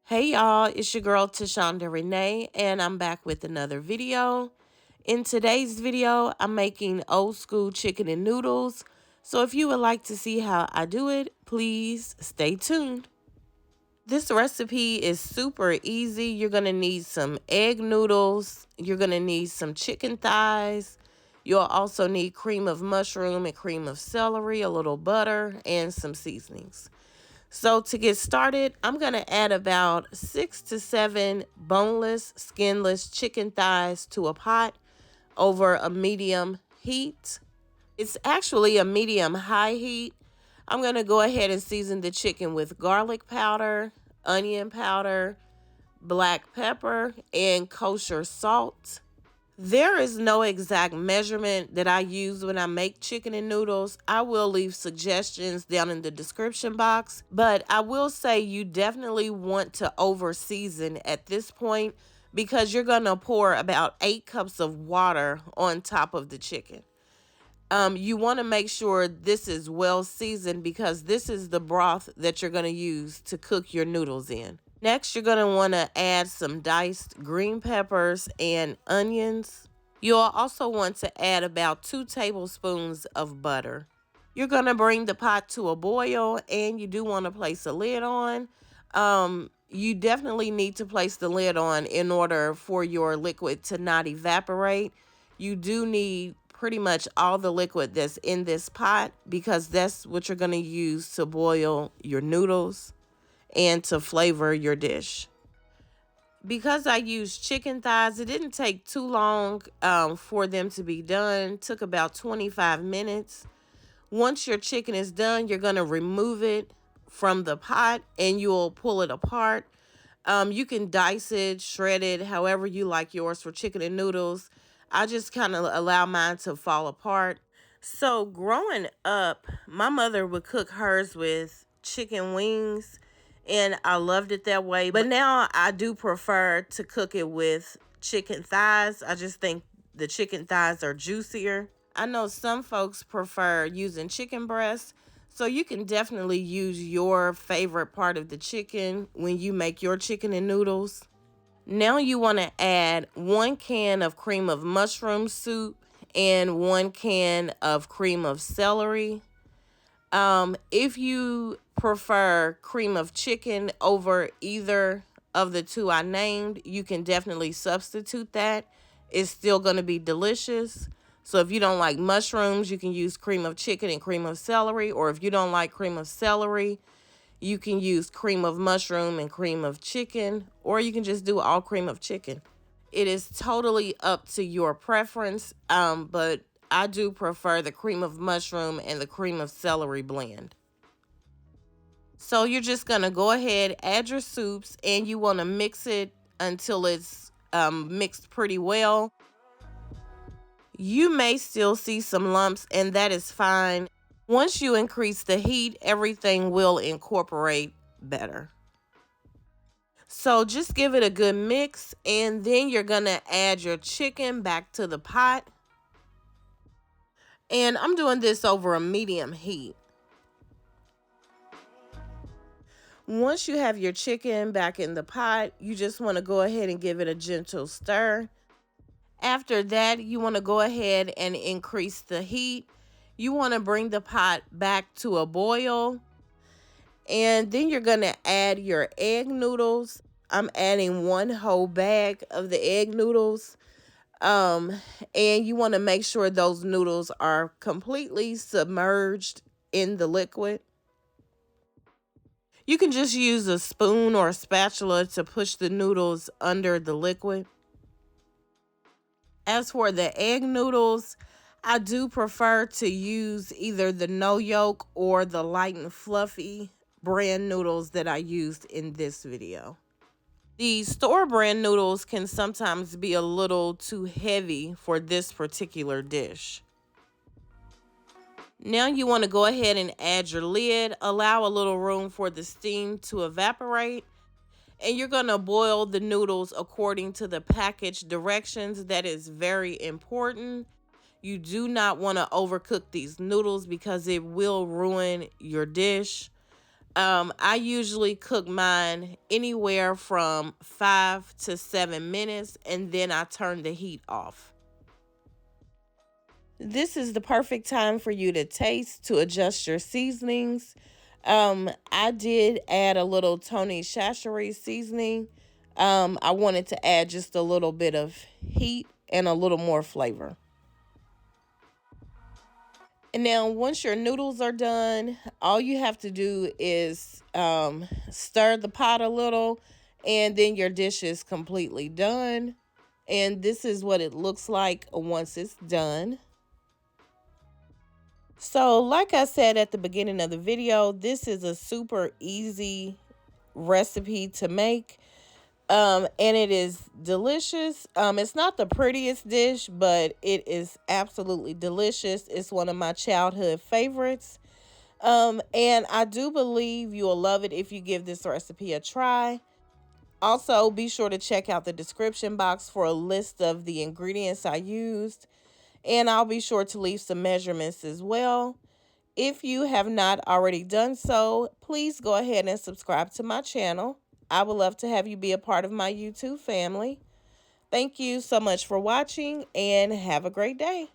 Hey y'all, it's your girl Tashondarenae, and I'm back with another video. In today's video, I'm making old school chicken and noodles. So if you would like to see how I do it, please stay tuned. This recipe is super easy. You're gonna need some egg noodles. You're gonna need some chicken thighs. You'll also need cream of mushroom and cream of celery, a little butter, and some seasonings. So to get started, I'm going to add about 6 to 7 boneless, skinless chicken thighs to a pot over a medium heat. It's actually a medium high heat. I'm going to go ahead and season the chicken with garlic powder, onion powder, black pepper, and kosher salt. There is no exact measurement that I use when I make chicken and noodles. I will leave suggestions down in the description box, but I will say you definitely want to over season at this point because you're going to pour about 8 cups of water on top of the chicken. You want to make sure this is well seasoned because this is the broth that you're going to use to cook your noodles in. Next, you're going to want to add some diced green peppers and onions. You'll also want to add about 2 tablespoons of butter. You're going to bring the pot to a boil, and you do want to place a lid on. You definitely need to place the lid on in order for your liquid to not evaporate. You do need pretty much all the liquid that's in this pot because that's what you're going to use to boil your noodles and to flavor your dish. Because I used chicken thighs, it didn't take too long for them to be done. It took about 25 minutes. Once your chicken is done, you're going to remove it from the pot and you'll pull it apart. You can dice it, shred it, however you like yours for chicken and noodles. I just kind of allow mine to fall apart. So growing up, my mother would cook hers with chicken wings, and I loved it that way. But now I do prefer to cook it with chicken thighs. I just think the chicken thighs are juicier. I know some folks prefer using chicken breasts, so you can definitely use your favorite part of the chicken when you make your chicken and noodles. Now you want to add 1 can of cream of mushroom soup and 1 can of cream of celery. If you prefer cream of chicken over either of the two I named, you can definitely substitute that. It's still going to be delicious. So if you don't like mushrooms, you can use cream of chicken and cream of celery. Or if you don't like cream of celery, you can use cream of mushroom and cream of chicken. Or you can just do all cream of chicken. It is totally up to your preference, but I do prefer the cream of mushroom and the cream of celery blend. So you're just going to go ahead, add your soups, and you want to mix it until it's mixed pretty well. You may still see some lumps, and that is fine. Once you increase the heat, everything will incorporate better. So just give it a good mix, and then you're going to add your chicken back to the pot. And I'm doing this over a medium heat. Once you have your chicken back in the pot, you just want to go ahead and give it a gentle stir. After that, you want to go ahead and increase the heat. You want to bring the pot back to a boil. And then you're going to add your egg noodles. I'm adding 1 whole bag of the egg noodles. And you want to make sure those noodles are completely submerged in the liquid. You can just use a spoon or a spatula to push the noodles under the liquid. As for the egg noodles, I do prefer to use either the no yolk or the light and fluffy brand noodles that I used in this video. The store brand noodles can sometimes be a little too heavy for this particular dish. Now you want to go ahead and add your lid, allow a little room for the steam to evaporate, and you're going to boil the noodles according to the package directions. That is very important. You do not want to overcook these noodles because it will ruin your dish. I usually cook mine anywhere from 5 to 7 minutes, and then I turn the heat off. This is the perfect time for you to taste, to adjust your seasonings. I did add a little Tony Chachere's seasoning. I wanted to add just a little bit of heat and a little more flavor. And now once your noodles are done, all you have to do is stir the pot a little, and then your dish is completely done. And this is what it looks like once it's done. So like I said at the beginning of the video, this is a super easy recipe to make. And it is delicious. It's not the prettiest dish, but it is absolutely delicious. It's one of my childhood favorites. And I do believe you will love it if you give this recipe a try. Also, be sure to check out the description box for a list of the ingredients I used. And I'll be sure to leave some measurements as well. If you have not already done so, please go ahead and subscribe to my channel. I would love to have you be a part of my YouTube family. Thank you so much for watching, and have a great day.